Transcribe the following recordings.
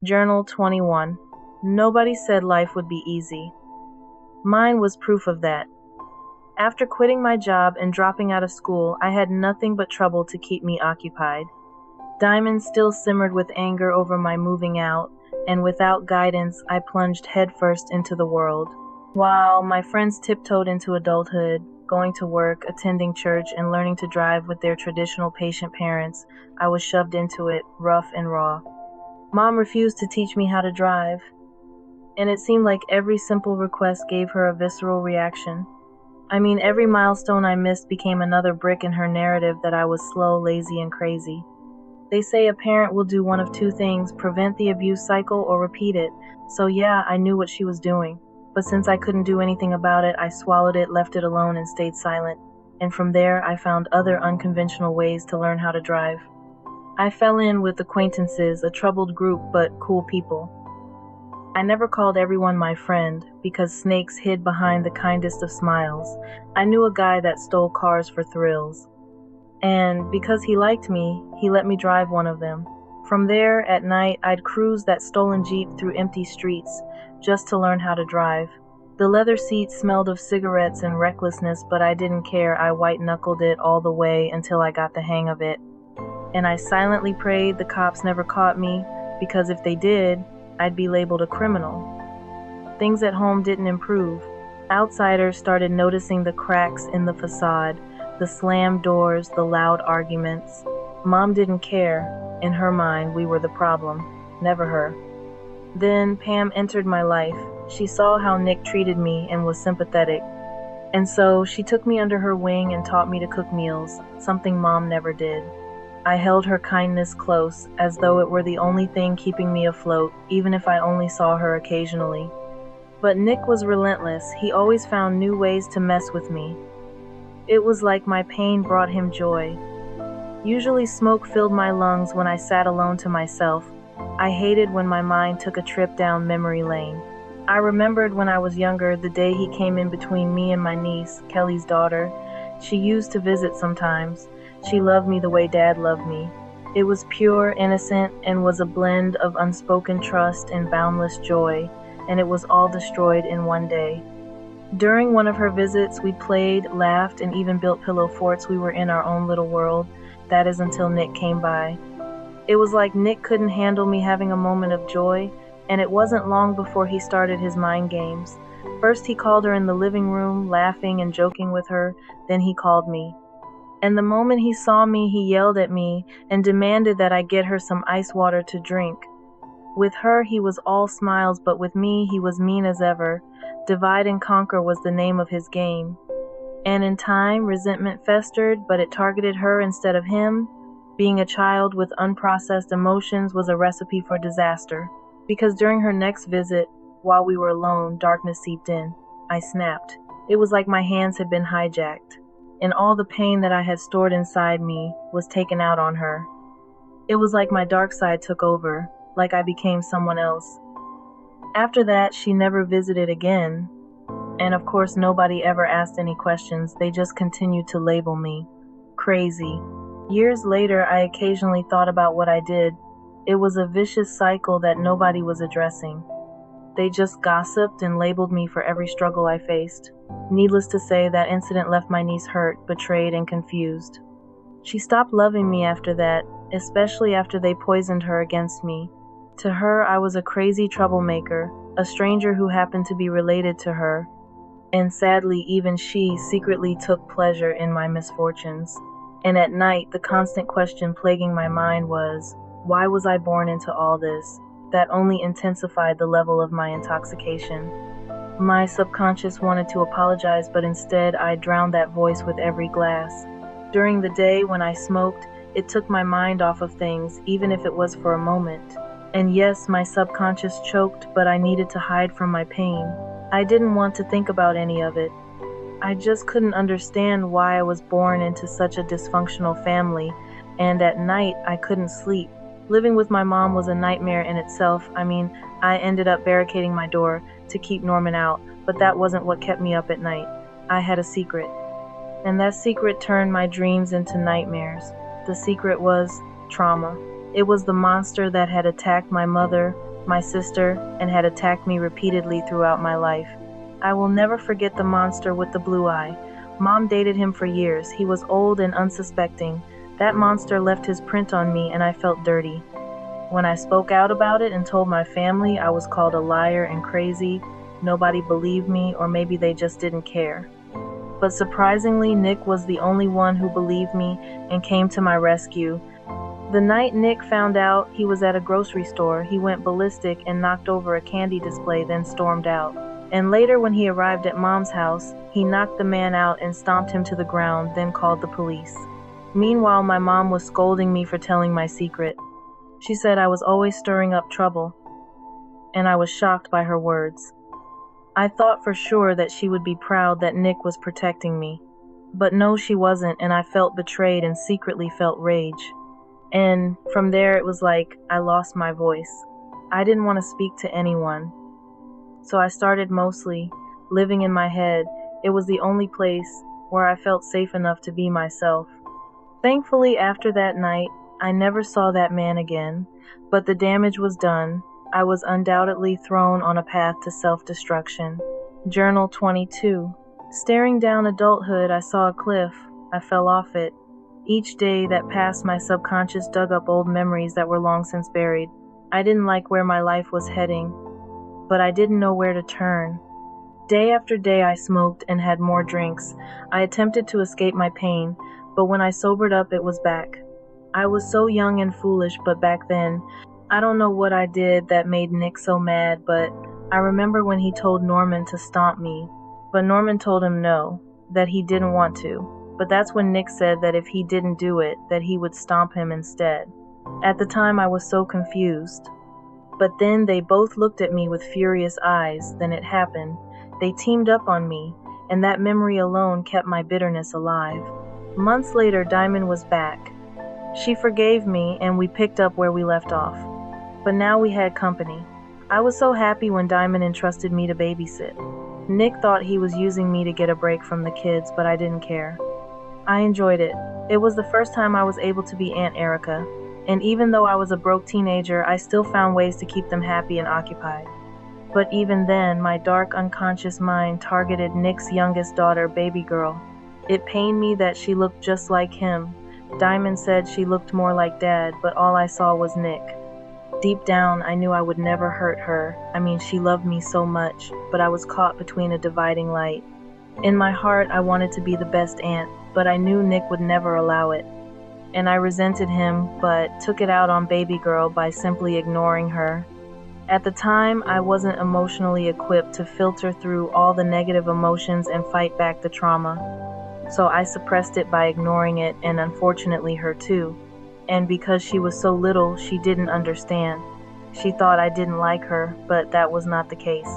Journal 21. Nobody said life would be easy. Mine was proof of that. After quitting my job and dropping out of school, I had nothing but trouble to keep me occupied. Diamond still simmered with anger over my moving out, and without guidance, I plunged headfirst into the world. While my friends tiptoed into adulthood, going to work, attending church, and learning to drive with their traditional patient parents, I was shoved into it, rough and raw. Mom refused to teach me how to drive, and it seemed like every simple request gave her a visceral reaction. Every milestone I missed became another brick in her narrative that I was slow, lazy, and crazy. They say a parent will do one of two things: prevent the abuse cycle or repeat it. So yeah, I knew what she was doing. But since I couldn't do anything about it, I swallowed it, left it alone, and stayed silent. And from there, I found other unconventional ways to learn how to drive. I fell in with acquaintances, a troubled group, but cool people. I never called everyone my friend, because snakes hid behind the kindest of smiles. I knew a guy that stole cars for thrills. And because he liked me, he let me drive one of them. From there, at night, I'd cruise that stolen Jeep through empty streets, just to learn how to drive. The leather seats smelled of cigarettes and recklessness, but I didn't care. I white-knuckled it all the way until I got the hang of it. And I silently prayed the cops never caught me, because if they did, I'd be labeled a criminal. Things at home didn't improve. Outsiders started noticing the cracks in the facade, the slammed doors, the loud arguments. Mom didn't care. In her mind, we were the problem, never her. Then Pam entered my life. She saw how Nick treated me and was sympathetic. And so she took me under her wing and taught me to cook meals, something Mom never did. I held her kindness close, as though it were the only thing keeping me afloat, even if I only saw her occasionally. But Nick was relentless. He always found new ways to mess with me. It was like my pain brought him joy. Usually smoke filled my lungs when I sat alone to myself. I hated when my mind took a trip down memory lane. I remembered when I was younger, the day he came in between me and my niece, Kelly's daughter. She used to visit sometimes. She loved me the way Dad loved me. It was pure, innocent, and was a blend of unspoken trust and boundless joy, and it was all destroyed in one day. During one of her visits, we played, laughed, and even built pillow forts. We were in our own little world. That is until Nick came by. It was like Nick couldn't handle me having a moment of joy, and it wasn't long before he started his mind games. First he called her in the living room, laughing and joking with her, then he called me. And the moment he saw me, he yelled at me and demanded that I get her some ice water to drink. With her, he was all smiles, but with me, he was mean as ever. Divide and conquer was the name of his game. And in time, resentment festered, but it targeted her instead of him. Being a child with unprocessed emotions was a recipe for disaster. Because during her next visit, while we were alone, darkness seeped in. I snapped. It was like my hands had been hijacked, and all the pain that I had stored inside me was taken out on her. It was like my dark side took over, like I became someone else. After that, she never visited again, and of course nobody ever asked any questions. They just continued to label me crazy. Years later, I occasionally thought about what I did. It was a vicious cycle that nobody was addressing. They just gossiped and labeled me for every struggle I faced. Needless to say, that incident left my niece hurt, betrayed, and confused. She stopped loving me after that, especially after they poisoned her against me. To her, I was a crazy troublemaker, a stranger who happened to be related to her. And sadly, even she secretly took pleasure in my misfortunes. And at night, the constant question plaguing my mind was, why was I born into all this? That only intensified the level of my intoxication. My subconscious wanted to apologize, but instead I drowned that voice with every glass. During the day when I smoked, it took my mind off of things, even if it was for a moment. And yes, my subconscious choked, but I needed to hide from my pain. I didn't want to think about any of it. I just couldn't understand why I was born into such a dysfunctional family, and at night I couldn't sleep. Living with my mom was a nightmare in itself. I ended up barricading my door to keep Norman out, but that wasn't what kept me up at night. I had a secret, and that secret turned my dreams into nightmares. The secret was trauma. It was the monster that had attacked my mother, my sister, and had attacked me repeatedly throughout my life. I will never forget the monster with the blue eye. Mom dated him for years. He was old and unsuspecting. That monster left his print on me, and I felt dirty. When I spoke out about it and told my family, I was called a liar and crazy. Nobody believed me, or maybe they just didn't care. But surprisingly, Nick was the only one who believed me and came to my rescue. The night Nick found out he was at a grocery store, he went ballistic and knocked over a candy display, then stormed out. And later, when he arrived at Mom's house, he knocked the man out and stomped him to the ground, then called the police. Meanwhile, my mom was scolding me for telling my secret. She said I was always stirring up trouble, and I was shocked by her words. I thought for sure that she would be proud that Nick was protecting me. But no, she wasn't, and I felt betrayed and secretly felt rage. And from there, it was like I lost my voice. I didn't want to speak to anyone. So I started mostly living in my head. It was the only place where I felt safe enough to be myself. Thankfully, after that night, I never saw that man again, but the damage was done. I was undoubtedly thrown on a path to self-destruction. Journal 22. Staring down adulthood, I saw a cliff. I fell off it. Each day that passed, my subconscious dug up old memories that were long since buried. I didn't like where my life was heading, but I didn't know where to turn. Day after day, I smoked and had more drinks. I attempted to escape my pain, but when I sobered up, it was back. I was so young and foolish, but back then, I don't know what I did that made Nick so mad, but I remember when he told Norman to stomp me, but Norman told him no, that he didn't want to. But that's when Nick said that if he didn't do it, that he would stomp him instead. At the time, I was so confused. But then they both looked at me with furious eyes. Then it happened. They teamed up on me, and that memory alone kept my bitterness alive. Months later, Diamond was back. She forgave me, and we picked up where we left off. But now we had company. I was so happy when Diamond entrusted me to babysit. Nick thought he was using me to get a break from the kids, but I didn't care. I enjoyed it. It was the first time I was able to be Aunt Erica, and even though I was a broke teenager, I still found ways to keep them happy and occupied. But even then, my dark, unconscious mind targeted Nick's youngest daughter, baby girl. It pained me that she looked just like him. Diamond said she looked more like Dad, but all I saw was Nick. Deep down, I knew I would never hurt her. I mean, she loved me so much, but I was caught between a dividing light. In my heart, I wanted to be the best aunt, but I knew Nick would never allow it. And I resented him, but took it out on baby girl by simply ignoring her. At the time, I wasn't emotionally equipped to filter through all the negative emotions and fight back the trauma. So I suppressed it by ignoring it, and unfortunately her too. And because she was so little, she didn't understand. She thought I didn't like her, but that was not the case.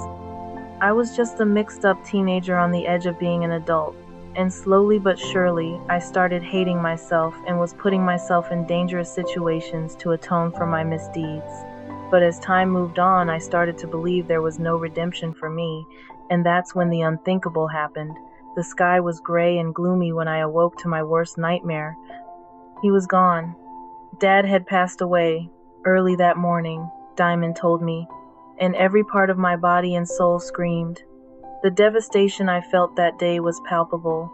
I was just a mixed-up teenager on the edge of being an adult. And slowly but surely, I started hating myself and was putting myself in dangerous situations to atone for my misdeeds. But as time moved on, I started to believe there was no redemption for me, and that's when the unthinkable happened. The sky was gray and gloomy when I awoke to my worst nightmare. He was gone. Dad had passed away early that morning, Diamond told me, and every part of my body and soul screamed. The devastation I felt that day was palpable.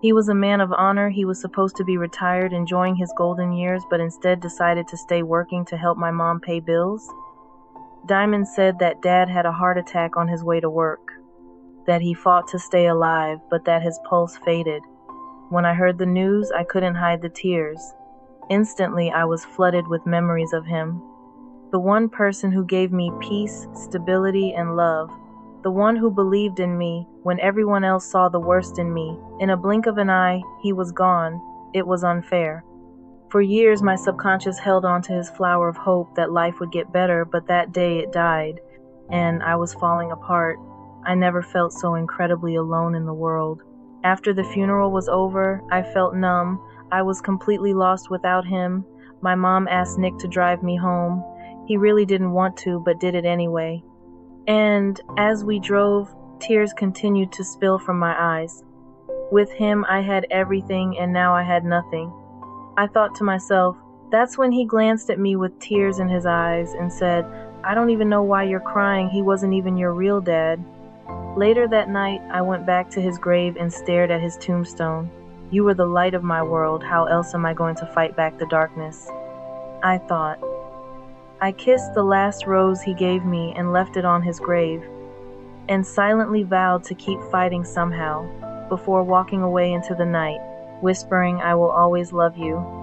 He was a man of honor. He was supposed to be retired, enjoying his golden years, but instead decided to stay working to help my mom pay bills. Diamond said that Dad had a heart attack on his way to work, that he fought to stay alive, but that his pulse faded. When I heard the news, I couldn't hide the tears. Instantly, I was flooded with memories of him. The one person who gave me peace, stability, and love. The one who believed in me when everyone else saw the worst in me. In a blink of an eye, he was gone. It was unfair. For years, my subconscious held on to his flower of hope that life would get better, but that day it died, and I was falling apart. I never felt so incredibly alone in the world. After the funeral was over, I felt numb. I was completely lost without him. My mom asked Nick to drive me home. He really didn't want to, but did it anyway. And as we drove, tears continued to spill from my eyes. With him, I had everything, and now I had nothing. I thought to myself, that's when he glanced at me with tears in his eyes and said, I don't even know why you're crying. He wasn't even your real dad." Later that night, I went back to his grave and stared at his tombstone. "You were the light of my world. How else am I going to fight back the darkness?" I thought. I kissed the last rose he gave me and left it on his grave, and silently vowed to keep fighting somehow, before walking away into the night, whispering, "I will always love you."